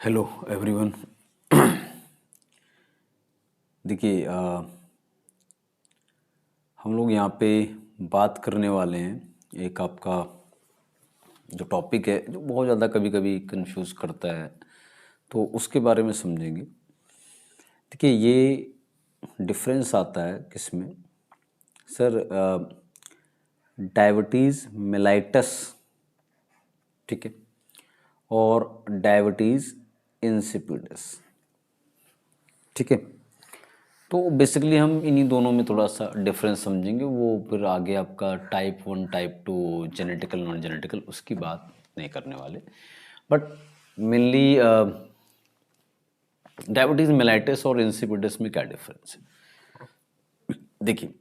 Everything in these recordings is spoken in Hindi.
Hello everyone. देखिए हम लोग यहाँ पे बात करने वाले हैं एक आपका जो टॉपिक है जो बहुत ज़्यादा कभी कभी कंफ्यूज करता है, तो उसके बारे में समझेंगे। देखिए ये डिफरेंस आता है किसमें सर, डायबिटीज़ मेलाइटस, ठीक है, और डायबिटीज़ इंसिपिडस, ठीक है। तो बेसिकली हम इन्हीं दोनों में थोड़ा सा डिफरेंस समझेंगे, वो फिर आगे आपका type 1 type 2 genetical non genetical उसकी बात नहीं करने वाले, बट मेनली डायबिटीज़ मेलाइटिस और इंसिपिडस में क्या डिफरेंस है। देखिए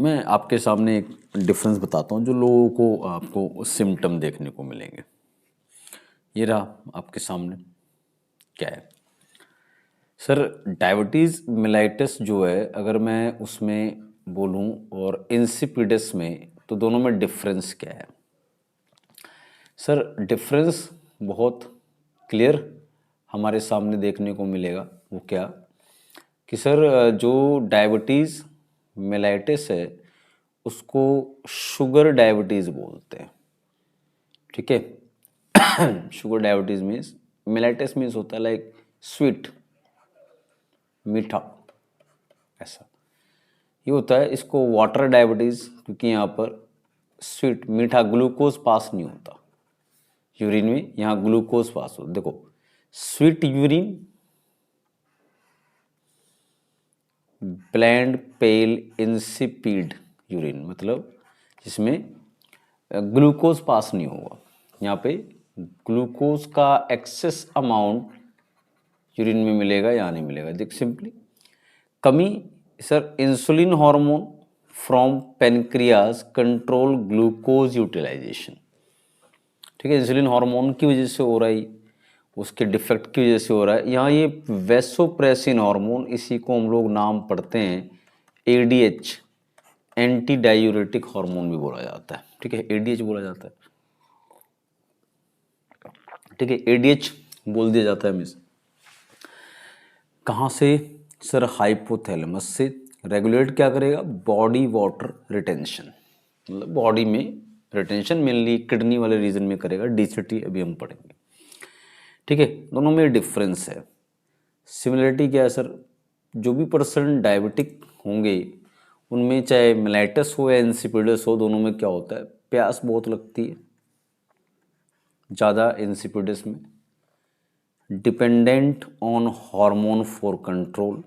मैं आपके सामने एक डिफरेंस बताता हूँ जो लोगों को आपको सिम्टम देखने को मिलेंगे। ये रहा आपके सामने क्या है सर, डायबिटीज़ मेलाइटिस जो है, अगर मैं उसमें बोलूं और इंसिपिडस में, तो दोनों में डिफरेंस क्या है सर। डिफरेंस बहुत क्लियर हमारे सामने देखने को मिलेगा। वो क्या कि सर, जो डायबिटीज़ मेलाइटिस है उसको शुगर डायबिटीज़ बोलते हैं, ठीक है। Sugar diabetes means, mellitus means होता है लाइक स्वीट, मीठा, ऐसा ये होता है। इसको वाटर डायबिटीज़, क्योंकि यहाँ पर स्वीट मीठा ग्लूकोज पास नहीं होता यूरिन में, यहाँ ग्लूकोज पास होता। देखो स्वीट यूरिन, ब्लैंड पेल इंसिपिड यूरिन, मतलब जिसमें ग्लूकोज पास नहीं होगा। यहाँ पे ग्लूकोज का एक्सेस अमाउंट यूरिन में मिलेगा या नहीं मिलेगा। देख सिंपली कमी sir, insulin hormone from pancreas control glucose utilization, ठीक है। इंसुलिन हार्मोन की वजह से हो रहा है, उसके डिफेक्ट की वजह से हो रहा है। यहाँ ये वेसोप्रेसिन हार्मोन, इसी को हम लोग नाम पढ़ते हैं एडीएच, एंटी डायूरेटिक हार्मोन भी बोला जाता है, ठीक है। एडीएच बोला जाता है, ठीक है। एडीएच बोल दिया जाता है मीन्स कहाँ से सर, हाइपोथैलेमस से। रेगुलेट क्या करेगा, बॉडी वाटर रिटेंशन, मतलब बॉडी में रिटेंशन मेनली किडनी वाले रीजन में करेगा। डीसीटी अभी हम पढ़ेंगे, ठीक है। दोनों में डिफरेंस है। सिमिलरिटी क्या है सर, जो भी पर्सन डायबिटिक होंगे उनमें चाहे मेलाइटस हो या इंसिपिडस हो, दोनों में क्या होता है, प्यास बहुत लगती है ज़्यादा इंसिपिडस में। Dependent on hormone for control,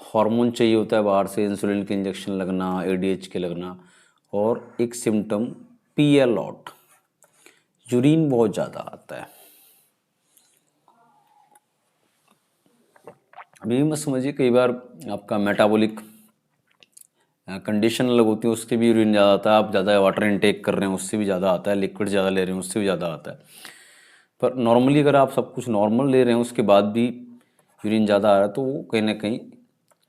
hormone चाहिए होता है बाहर से, इंसुलिन के इंजेक्शन लगना, एडीएच के लगना। और एक symptom P a lot, urine बहुत ज़्यादा आता है। अभी मत समझिए, कई बार आपका मेटाबॉलिक कंडीशन अलग होती है, उसके भी यूरिन ज़्यादा आता है। आप ज़्यादा वाटर इनटेक कर रहे हैं उससे भी ज़्यादा आता है, लिक्विड ज़्यादा ले रहे हैं उससे भी ज़्यादा आता है। पर नॉर्मली अगर आप सब कुछ नॉर्मल ले रहे हैं उसके बाद भी यूरिन ज़्यादा आ रहा है, तो वो कहीं ना कहीं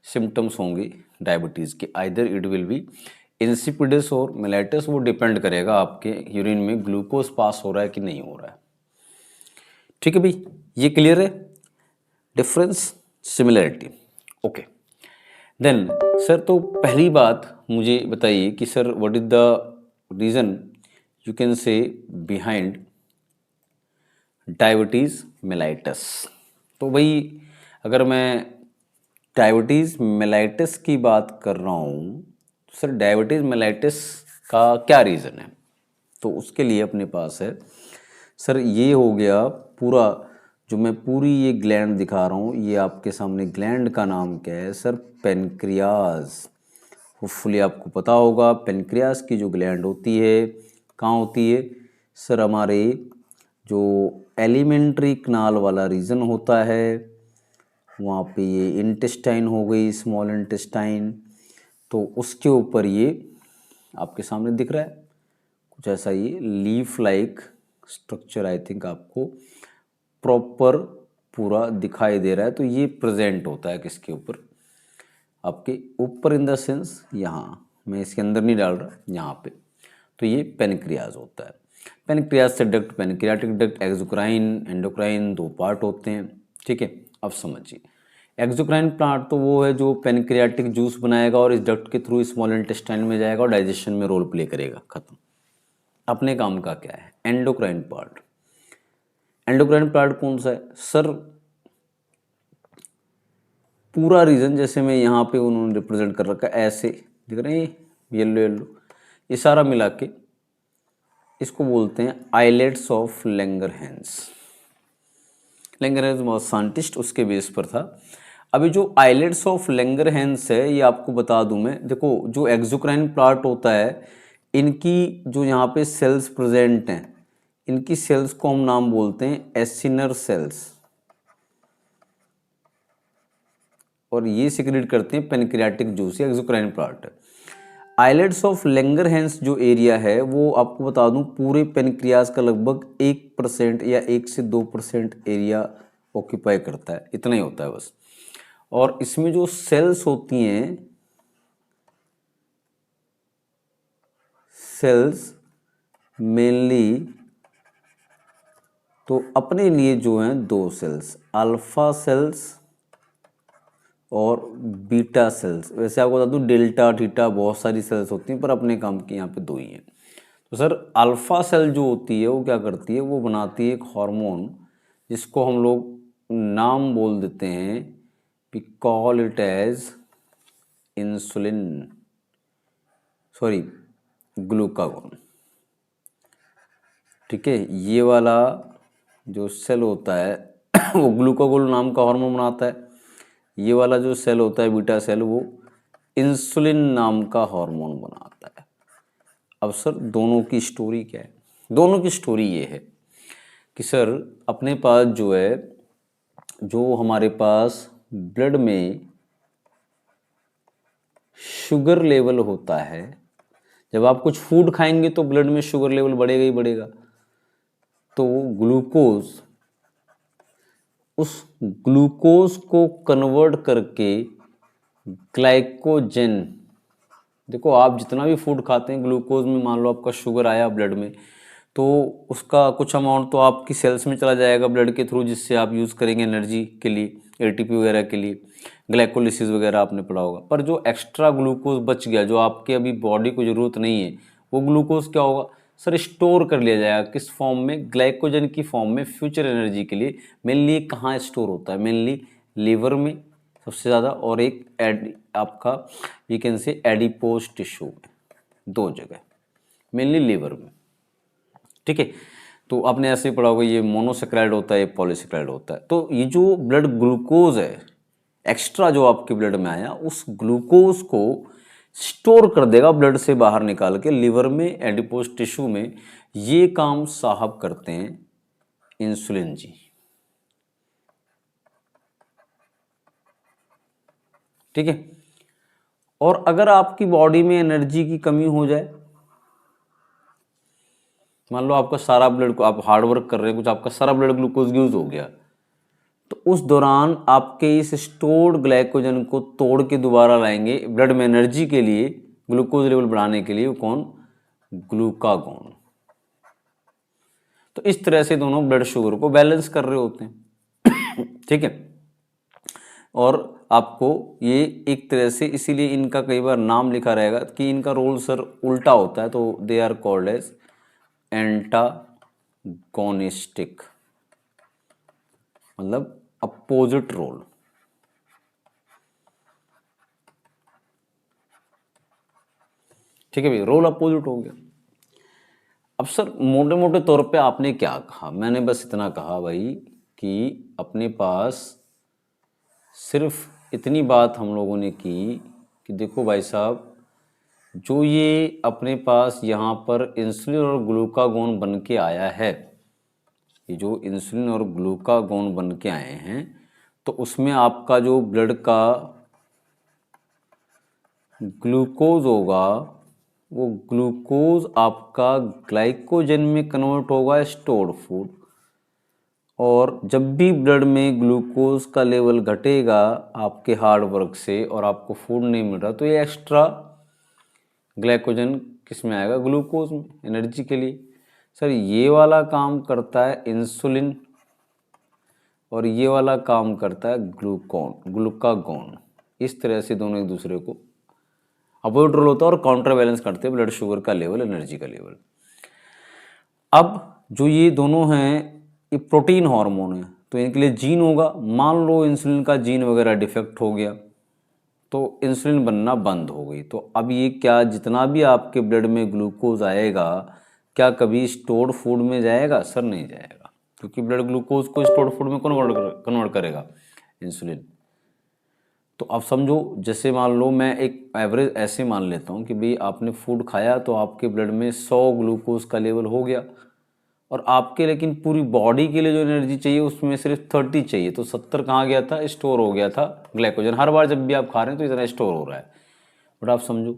सिम्टम्स होंगे डायबिटीज़ के। Either it will be insipidus और मेलाइटस, वो डिपेंड करेगा आपके यूरिन में ग्लूकोज पास हो रहा है कि नहीं हो रहा है, ठीक है भाई। ये क्लियर है difference, similarity, okay. Then sir, तो पहली बात मुझे बताइए कि sir what is the reason you can say behind diabetes mellitus. तो भाई अगर मैं डायबिटीज़ मेलाइटस की बात कर रहा हूँ, तो सर डायबिटीज़ मेलाइटस का क्या रीज़न है, तो उसके लिए अपने पास है सर, ये हो गया पूरा, जो मैं पूरी ये ग्लैंड दिखा रहा हूँ, ये आपके सामने ग्लैंड का नाम क्या है सर, पेनक्रियाज। होपफुली आपको पता होगा पेनक्रियाज की जो ग्लैंड होती है कहाँ होती है सर, हमारे जो एलिमेंट्री कनाल वाला रीजन होता है वहाँ पे ये इंटेस्टाइन हो गई, स्मॉल इंटेस्टाइन, तो उसके ऊपर ये आपके सामने दिख रहा है कुछ ऐसा, ये leaf like structure I think आपको प्रॉपर पूरा दिखाई दे रहा है। तो ये प्रेजेंट होता है किसके ऊपर, आपके ऊपर, इन द सेंस यहाँ, मैं इसके अंदर नहीं डाल रहा, यहाँ पे। तो ये पेनक्रियाज होता है। पैनक्रियाज से duct, pancreatic duct, exocrine, endocrine, दो पार्ट होते हैं। ठीक है, अब समझिए। एक्सोक्राइन पार्ट तो वो है जो पैनक्रियाटिक जूस बनाएगा और इस डक्ट के थ्रू स्मॉल इंटेस्टाइन में जाएगा और डाइजेशन में रोल प्ले करेगा, खत्म। अपने काम का क्या है एंडोक्राइन पार्ट। एंडोक्राइन पार्ट कौन सा है सर? पूरा रीजन जैसे मैं यहाँ पे उन्होंने रिप्रेजेंट कर रखा है, ऐसे दिख रहे हैं येलो येलो, ये सारा मिला के इसको बोलते हैं आइलेट्स ऑफ लैंगरहैंस। लैंगरहैंस बहुत साइंटिस्ट उसके बेस पर था। अभी जो आइलेट्स ऑफ लैंगरहैंस है ये आपको बता दूं मैं, देखो जो एक्सोक्राइन पार्ट होता है, इनकी जो यहाँ पे सेल्स प्रेजेंट हैं, इनकी सेल्स को हम नाम बोलते हैं एसिनर सेल्स, और ये सिक्रेट करते हैं पैनक्रियाटिक जूस, या एक्सोक्राइन पार्ट है। आइलेट्स ऑफ लैंगरहैंस जो एरिया है वो आपको बता दूं पूरे पैनक्रियाज का लगभग 1% या 1 से 2% एरिया ऑक्यूपाई करता है, इतना ही होता है बस। और इसमें जो सेल्स होती हैं, सेल्स मेनली तो अपने लिए जो हैं दो सेल्स, अल्फा सेल्स और बीटा सेल्स। वैसे आपको बता दूं डेल्टा थीटा बहुत सारी सेल्स होती हैं, पर अपने काम की यहाँ पे दो ही हैं। तो सर अल्फा सेल जो होती है वो क्या करती है, वो बनाती है एक हार्मोन जिसको हम लोग नाम बोल देते हैं, we call it as insulin, sorry glucagon. ठीक है, ये वाला जो सेल होता है वो ग्लूकागोन नाम का हार्मोन बनाता है। ये वाला जो सेल होता है बीटा सेल, वो इंसुलिन नाम का हार्मोन बनाता है। अब सर दोनों की स्टोरी क्या है? दोनों की स्टोरी ये है कि सर अपने पास जो है, जो हमारे पास ब्लड में शुगर लेवल होता है, जब आप कुछ फूड खाएंगे तो ब्लड में शुगर लेवल बढ़ेगा ही बढ़ेगा। तो ग्लूकोज, उस ग्लूकोज को कन्वर्ट करके ग्लाइकोजन, देखो आप जितना भी फूड खाते हैं ग्लूकोज में, मान लो आपका शुगर आया ब्लड में, तो उसका कुछ अमाउंट तो आपकी सेल्स में चला जाएगा ब्लड के थ्रू, जिससे आप यूज़ करेंगे एनर्जी के लिए, एटीपी वगैरह के लिए, ग्लाइकोलिसिस वगैरह आपने पढ़ा होगा। पर जो एक्स्ट्रा ग्लूकोज बच गया, जो आपके अभी बॉडी को ज़रूरत नहीं है, वो ग्लूकोज क्या होगा सर? स्टोर कर लिया जाएगा किस फॉर्म में? ग्लाइकोजन की फॉर्म में, फ्यूचर एनर्जी के लिए। मेनली कहाँ स्टोर होता है? मेनली लीवर में सबसे ज़्यादा, और एक आपका यू कैन से एडिपोज टिश्यू में, दो जगह, मेनली लीवर में। ठीक है, तो आपने ऐसे ही पढ़ा होगा ये मोनोसेक्राइड होता है, ये पॉलीसेक्राइड होता है। तो ये जो ब्लड ग्लूकोज है एक्स्ट्रा जो आपके ब्लड में आया, उस ग्लूकोज को स्टोर कर देगा ब्लड से बाहर निकाल के लीवर में, एडिपोज टिश्यू में। ये काम साहब करते हैं इंसुलिन जी। ठीक है, और अगर आपकी बॉडी में एनर्जी की कमी हो जाए, मान लो आपका सारा ब्लड को, आप हार्ड वर्क कर रहे हैं कुछ, आपका सारा ब्लड ग्लूकोज यूज हो गया, तो उस दौरान आपके इस स्टोर्ड ग्लाइकोजन को तोड़ के दोबारा लाएंगे ब्लड में एनर्जी के लिए, ग्लूकोज लेवल बढ़ाने के लिए, वो कौन? ग्लूकागोन। तो इस तरह से दोनों ब्लड शुगर को बैलेंस कर रहे होते हैं। ठीक है, और आपको ये एक तरह से, इसीलिए इनका कई बार नाम लिखा रहेगा कि इनका रोल सर उल्टा होता है, तो they are called as antagonistic, मतलब अपोजिट रोल। ठीक है भाई, रोल अपोजिट हो गया। अब सर मोटे मोटे तौर पे आपने क्या कहा? मैंने बस इतना कहा भाई कि अपने पास सिर्फ इतनी बात हम लोगों ने की कि देखो भाई साहब, जो ये अपने पास यहाँ पर इंसुलिन और ग्लूकागोन बन के आया है, ये जो इंसुलिन और ग्लूकागोन बन के आए हैं, तो उसमें आपका जो ब्लड का ग्लूकोज होगा, वो ग्लूकोज आपका ग्लाइकोजन में कन्वर्ट होगा, स्टोर्ड फूड। और जब भी ब्लड में ग्लूकोज का लेवल घटेगा आपके हार्ड वर्क से और आपको फूड नहीं मिल रहा, तो ये एक्स्ट्रा ग्लाइकोजन किस में आएगा? ग्लूकोज में, एनर्जी के लिए। सर ये वाला काम करता है इंसुलिन और ये वाला काम करता है ग्लूकागॉन। इस तरह से दोनों एक दूसरे को अपोजिट रोल होता है और काउंटर बैलेंस करते हैं ब्लड शुगर का लेवल, एनर्जी का लेवल। अब जो ये दोनों हैं ये प्रोटीन हार्मोन है, तो इनके लिए जीन होगा। मान लो इंसुलिन का जीन वगैरह डिफेक्ट हो गया तो इंसुलिन बनना बंद हो गई, तो अब ये क्या जितना भी आपके ब्लड में ग्लूकोज आएगा क्या कभी स्टोर्ड फूड में जाएगा? सर नहीं जाएगा, क्योंकि ब्लड ग्लूकोज को स्टोर्ड फूड में कन्वर्ट करेगा इंसुलिन। तो आप समझो, जैसे मान लो मैं एक एवरेज ऐसे मान लेता हूँ कि भाई आपने फूड खाया तो आपके ब्लड में 100 ग्लूकोज का लेवल हो गया, और आपके लेकिन पूरी बॉडी के लिए जो एनर्जी चाहिए उसमें सिर्फ 30 चाहिए, तो 70 कहाँ गया था? स्टोर हो गया था ग्लाइकोजन। हर बार जब भी आप खा रहे हैं तो इतना स्टोर हो रहा है। बट आप समझो,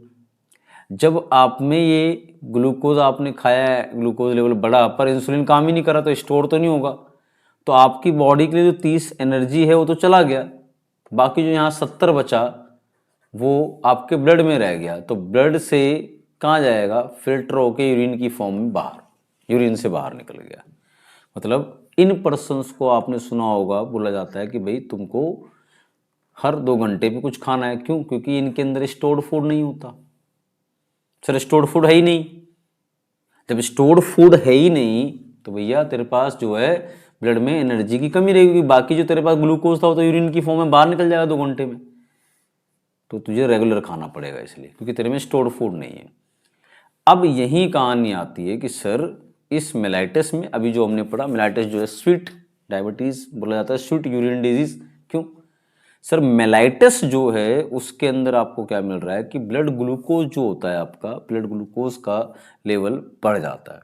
जब आप में ये ग्लूकोज आपने खाया है, ग्लूकोज लेवल बढ़ा, पर इंसुलिन काम ही नहीं करा, तो स्टोर तो नहीं होगा, तो आपकी बॉडी के लिए जो 30 एनर्जी है वो तो चला गया, बाकी जो यहाँ 70 बचा वो आपके ब्लड में रह गया। तो ब्लड से कहाँ जाएगा? फिल्टर होके यूरिन की फॉर्म में बाहर, यूरिन से बाहर निकल गया। मतलब इन पर्सन्स को आपने सुना होगा, बोला जाता है कि भाई तुमको हर 2 घंटे पे कुछ खाना है। क्यों? क्योंकि इनके अंदर स्टोर्ड फूड नहीं होता। सर स्टोर्ड फूड है ही नहीं, जब स्टोर्ड फूड है ही नहीं तो भैया तेरे पास जो है ब्लड में एनर्जी की कमी रहेगी। बाकी जो तेरे पास ग्लूकोज था वो तो यूरिन की फॉर्म में बाहर निकल जाएगा 2 घंटे में। तो तुझे रेगुलर खाना पड़ेगा इसलिए, क्योंकि तेरे में स्टोर्ड फूड नहीं है। अब यही कहानी आती है कि सर इस मेलाइटिस में, अभी जो हमने पढ़ा, मेलाइटिस जो है स्वीट डायबिटीज बोला जाता है, स्वीट यूरिन डिजीज। क्यों? सर मेलाइटिस जो है उसके अंदर आपको क्या मिल रहा है कि ब्लड ग्लूकोज जो होता है आपका, ब्लड ग्लूकोज का लेवल बढ़ जाता है,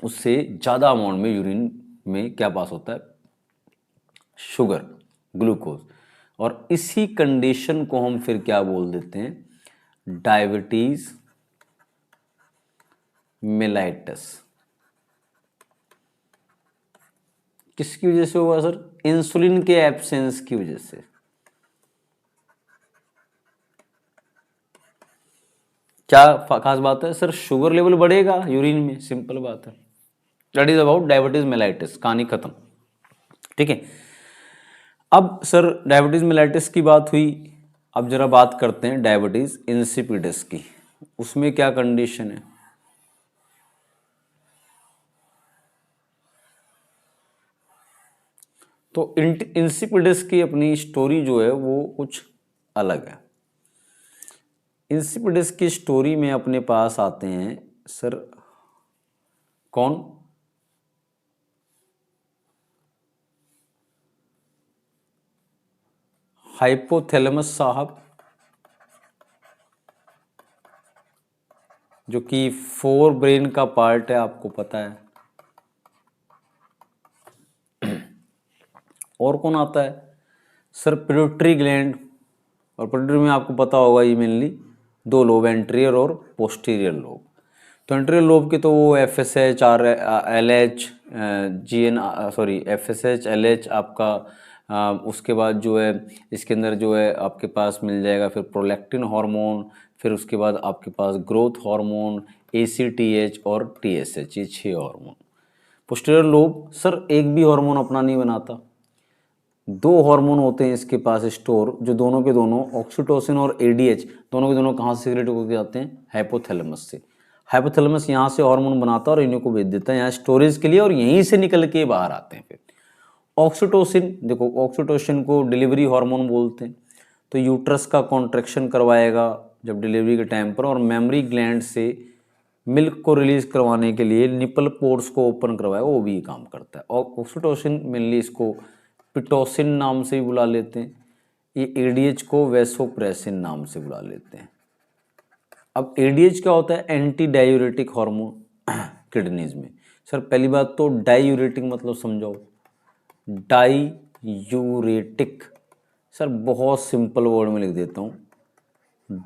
उससे ज़्यादा अमाउंट में यूरिन में क्या पास होता है? Sugar, glucose. और इसी कंडीशन को हम फिर क्या बोल देते हैं? Diabetes mellitus. किसकी वजह से होगा सर? इंसुलिन के एब्सेंस की वजह से। क्या खास बात है सर? शुगर लेवल बढ़ेगा यूरिन में, सिंपल बात है। That is about diabetes mellitus, कहानी खत्म। ठीक है, अब सर डायबिटीज मेलाइटिस की बात हुई, अब जरा बात करते हैं डायबिटीज इंसिपिडस की। उसमें क्या कंडीशन है? तो इंसिपिडस की अपनी स्टोरी जो है वो कुछ अलग है। इंसिपिडस की स्टोरी में अपने पास आते हैं सर कौन? हाइपोथैलेमस साहब, जो कि 4 ब्रेन का पार्ट है, आपको पता है। और कौन आता है सर? Pituitary gland. और पिट्यूटरी में आपको पता होगा ये मेनली 2 लोब, एंटीरियर और पोस्टीरियर लोब। तो एंटीरियर लोब के तो वो FSH आर LH GN, sorry FSH LH आपका, उसके बाद जो है इसके अंदर जो है आपके पास मिल जाएगा फिर प्रोलैक्टिन हार्मोन, फिर उसके बाद आपके पास ग्रोथ हार्मोन, ACTH और TSH, ये 6 हार्मोन। पोस्टीरियर लोब सर एक भी हार्मोन अपना नहीं बनाता, 2 हार्मोन होते हैं इसके पास स्टोर, जो दोनों के दोनों ऑक्सीटोसिन और ADH, दोनों के दोनों कहाँ से सीक्रेट होकर जाते हैं? हाइपोथैलेमस से। हाइपोथैलेमस यहाँ से हार्मोन बनाता है और इन्हीं को भेज देता है यहाँ स्टोरेज के लिए, और यहीं से निकल के बाहर आते हैं फिर। ऑक्सीटोसिन, देखो ऑक्सीटोसिन को डिलीवरी हार्मोन बोलते हैं, तो यूट्रस का कॉन्ट्रैक्शन करवाएगा जब डिलीवरी के टाइम पर, और मेमरी ग्लैंड से मिल्क को रिलीज करवाने के लिए निपल पोर्स को ओपन करवाएगा, वो भी काम करता है। और ऑक्सीटोसिन मेनली इसको पिटोसिन नाम से भी बुला लेते हैं, ये ADH को वैसोप्रेसिन नाम से बुला लेते हैं। अब ADH क्या होता है? एंटी डायूरेटिक हार्मोन किडनीज में। सर पहली बात तो डायूरेटिक मतलब समझाओ। डायूरेटिक सर बहुत सिंपल वर्ड में लिख देता हूँ,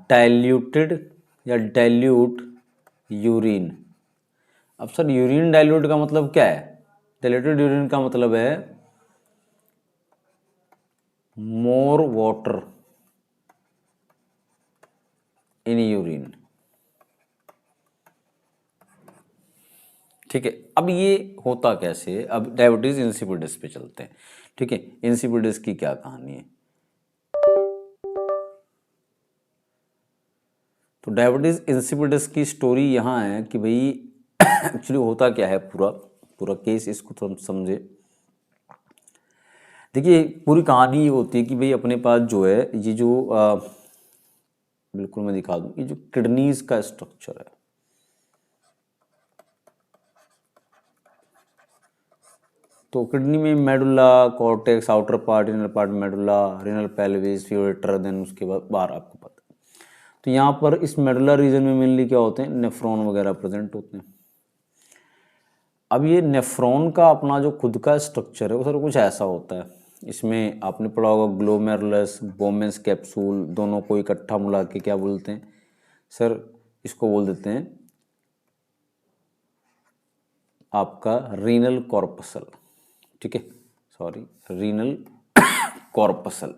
डाइल्यूटेड या डाइल्यूट यूरिन। अब सर यूरिन डाइल्यूट का मतलब क्या है? डाइल्यूटेड यूरिन का मतलब है मोर वाटर इन यूरिन। ठीक है, अब ये होता कैसे है? अब डायबिटीज इंसिपिडिस पे चलते हैं। ठीक है, इंसिपिडिस की क्या कहानी है? तो डायबिटीज इंसिपिडिस की स्टोरी यहाँ है कि भाई एक्चुअली होता क्या है, पूरा पूरा केस इसको थोड़ा समझे। देखिए, पूरी कहानी ये होती है कि भाई अपने पास जो है ये जो बिल्कुल मैं दिखा दूं, ये जो किडनीज का स्ट्रक्चर है, तो किडनी में medulla, cortex, outer part, inner part medulla, renal pelvis, ureter, then उसके बाद बाहर आपको पता है। तो यहाँ पर इस मेडुला रीजन में मेनली क्या होते हैं, नेफ्रॉन वगैरह प्रेजेंट होते हैं। अब ये नेफ्रॉन का अपना जो खुद का स्ट्रक्चर है वो सर कुछ ऐसा होता है। इसमें आपने पढ़ा होगा ग्लोमेरुलस, बोमेंस कैप्सूल, दोनों को इकट्ठा मिला के क्या बोलते हैं सर? इसको बोल देते हैं आपका रीनल कॉर्पसल। ठीक है, sorry, renal corpuscle,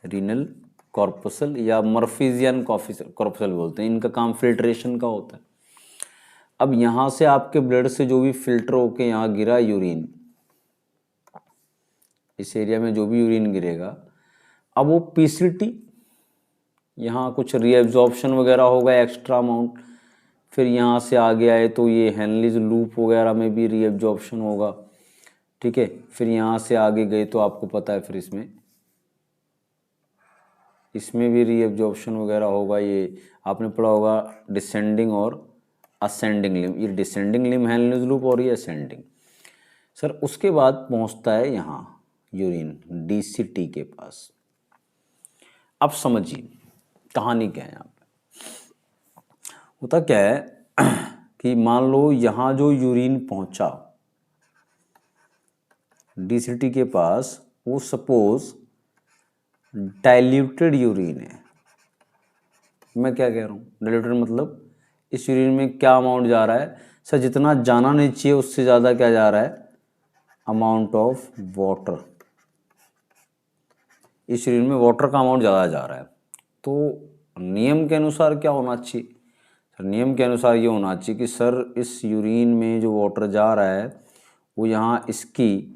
renal corpuscle या मर्फिजियन कॉर्पसल बोलते हैं। इनका काम फिल्ट्रेशन का होता है। अब यहाँ से आपके ब्लड से जो भी फिल्टर होके यहाँ गिरा यूरिन, इस एरिया में जो भी यूरिन गिरेगा, अब वो पीसीटी, यहाँ कुछ रीएब्जॉर्प्शन वगैरह होगा एक्स्ट्रा अमाउंट, फिर यहाँ से आगे आए तो ये हेनलीज लूप वगैरह में भी रीएब्जॉर्प्शन होगा। ठीक है, फिर यहाँ से आगे गए तो आपको पता है फिर इसमें भी रीएब्जॉर्प्शन वगैरह होगा। ये आपने पढ़ा होगा डिसेंडिंग और असेंडिंग लिम, ये डिसेंडिंग लिम हेनलीज लूप और ये असेंडिंग। सर उसके बाद पहुँचता है यहाँ यूरिन डीसीटी के पास। अब समझिए कहानी क्या है यहाँ पे। होता क्या है कि मान लो यहाँ जो यूरिन पहुंचा डीसीटी के पास, वो सपोज डाइल्यूटेड यूरिन है। मैं क्या कह रहा हूँ, डाइल्यूटेड मतलब इस यूरिन में क्या अमाउंट जा रहा है सर? जितना जाना नहीं चाहिए उससे ज़्यादा क्या जा रहा है, अमाउंट ऑफ वाटर। इस यूरिन में वाटर का अमाउंट ज़्यादा जा रहा है। तो नियम के अनुसार क्या होना चाहिए सर? नियम के अनुसार ये होना चाहिए कि सर इस यूरिन में जो वाटर जा रहा है वो यहाँ इसकी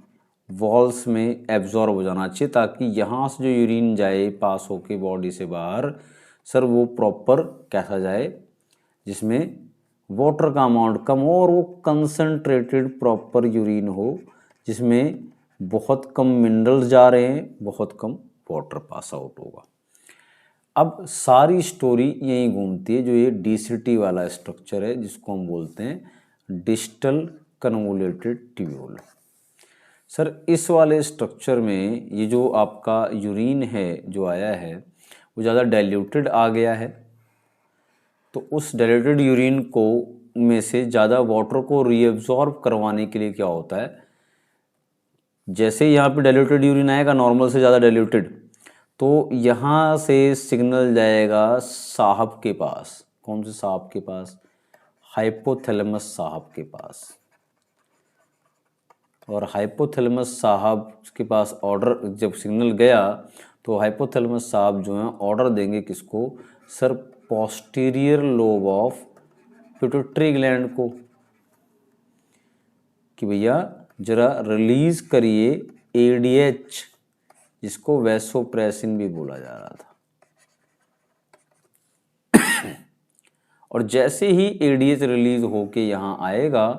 वॉल्स में एब्जॉर्ब हो जाना चाहिए, ताकि यहाँ से जो यूरिन जाए पास होके बॉडी से बाहर, सर वो प्रॉपर कैसा जाए, जिसमें वाटर का अमाउंट कम हो और वो कंसनट्रेटेड प्रॉपर यूरिन हो, जिसमें बहुत कम मिनरल्स जा रहे हैं, बहुत कम वाटर पास आउट होगा। अब सारी स्टोरी यही घूमती है, जो ये डीसीटी वाला स्ट्रक्चर है जिसको हम बोलते हैं डिस्टल कन्वोल्यूटेड ट्यूब्यूल। सर इस वाले स्ट्रक्चर में ये जो आपका यूरिन है जो आया है वो ज़्यादा डाइल्यूटेड आ गया है, तो उस डाइल्यूटेड यूरिन को में से ज़्यादा वाटर को रीअब्जॉर्ब करवाने के लिए क्या होता है, जैसे यहाँ पे डाइल्यूटेड यूरिन आएगा नॉर्मल से ज़्यादा डाइल्यूटेड, तो यहाँ से सिग्नल जाएगा साहब के पास। कौन से साहब के पास? हाइपोथैलेमस साहब के पास। और हाइपोथैलेमस साहब के पास ऑर्डर, जब सिग्नल गया तो हाइपोथैलेमस साहब जो हैं ऑर्डर देंगे किसको sir? Posterior lobe of pituitary gland को, कि भैया जरा रिलीज करिए एडीएच, जिसको वैसोप्रेसिन भी बोला जा रहा था। और जैसे ही एडीएच रिलीज होके यहाँ आएगा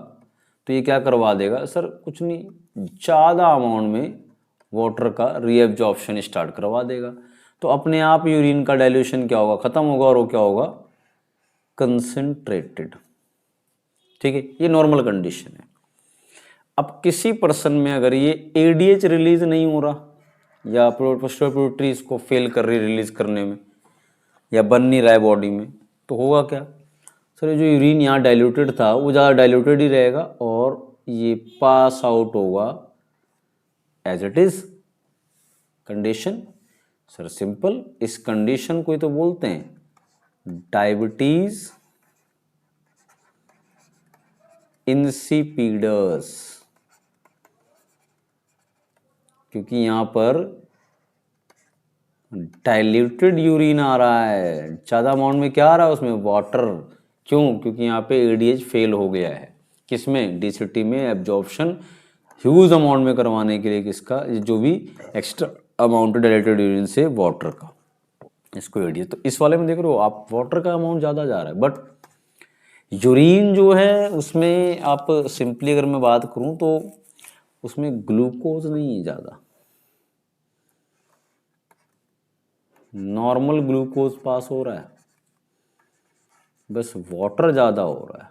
तो ये क्या करवा देगा सर? कुछ नहीं, ज़्यादा अमाउंट में वाटर का रीएब्जॉर्प्शन स्टार्ट करवा देगा। तो अपने आप यूरिन का डाइल्यूशन क्या होगा, ख़त्म होगा, और वो क्या होगा, कंसंट्रेटेड। ठीक है, ये नॉर्मल कंडीशन है। अब किसी पर्सन में अगर ये एडीएच रिलीज नहीं हो रहा, या पिट्यूटरी इसको फेल कर रही रिलीज करने में, या बन नहीं रहा है बॉडी में, तो होगा क्या सर? ये जो यूरिन यहाँ डाइल्यूटेड था वो ज़्यादा डाइल्यूटेड ही रहेगा और ये पास आउट होगा as it is. Condition sir simple, इस कंडीशन को ही तो बोलते हैं डायबिटीज इंसिपिडस, क्योंकि यहाँ पर डाइल्यूटेड यूरिन आ रहा है, ज़्यादा अमाउंट में क्या आ रहा है उसमें, वाटर, क्यों? क्योंकि यहाँ पे एडीएच फेल हो गया है। किसमें? डीसीटी में एब्जॉर्प्शन ह्यूज अमाउंट में करवाने के लिए किसका, जो भी एक्स्ट्रा अमाउंट डायलेटेड यूरिन से वाटर का, इसको एडीएच। तो इस वाले में देख रहे हो आप वाटर का अमाउंट ज़्यादा जा रहा है, बट यूरिन जो है उसमें आप सिंपली अगर मैं बात करूँ तो उसमें ग्लूकोज नहीं है ज़्यादा, नॉर्मल ग्लूकोज पास हो रहा है, बस वाटर ज़्यादा हो रहा है।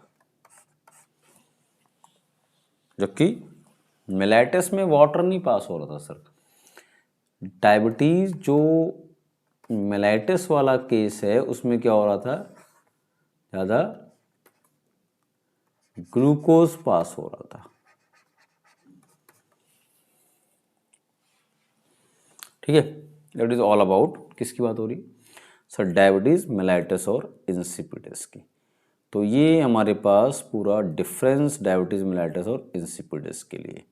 जबकि मिलेटस में वाटर नहीं पास हो रहा था सर। डायबिटीज़ जो मिलेटस वाला केस है उसमें क्या हो रहा था, ज़्यादा ग्लूकोज पास हो रहा था। ठीक है, दैट इज ऑल अबाउट किसकी बात हो रही सर, डायबिटीज़ मिलेटस और इंसिपिडस की। तो ये हमारे पास पूरा डिफरेंस डायबिटीज़ मिलेटस और इंसिपिडस के लिए।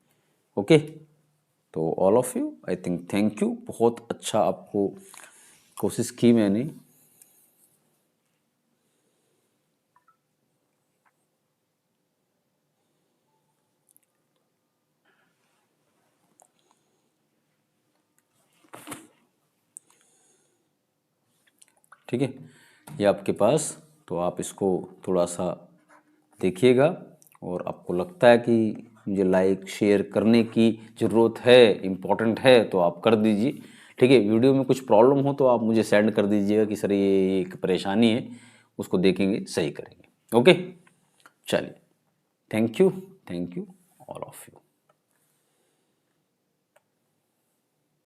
ओके, तो all of you I think thank you, बहुत अच्छा आपको कोशिश की मैंने। ठीक है, ये आपके पास, तो आप इसको थोड़ा सा देखिएगा, और आपको लगता है कि मुझे लाइक शेयर करने की ज़रूरत है, इम्पोर्टेंट है, तो आप कर दीजिए। ठीक है, वीडियो में कुछ प्रॉब्लम हो तो आप मुझे सेंड कर दीजिएगा कि सर ये एक परेशानी है, उसको देखेंगे, सही करेंगे। ओके, चलिए, thank you all of you.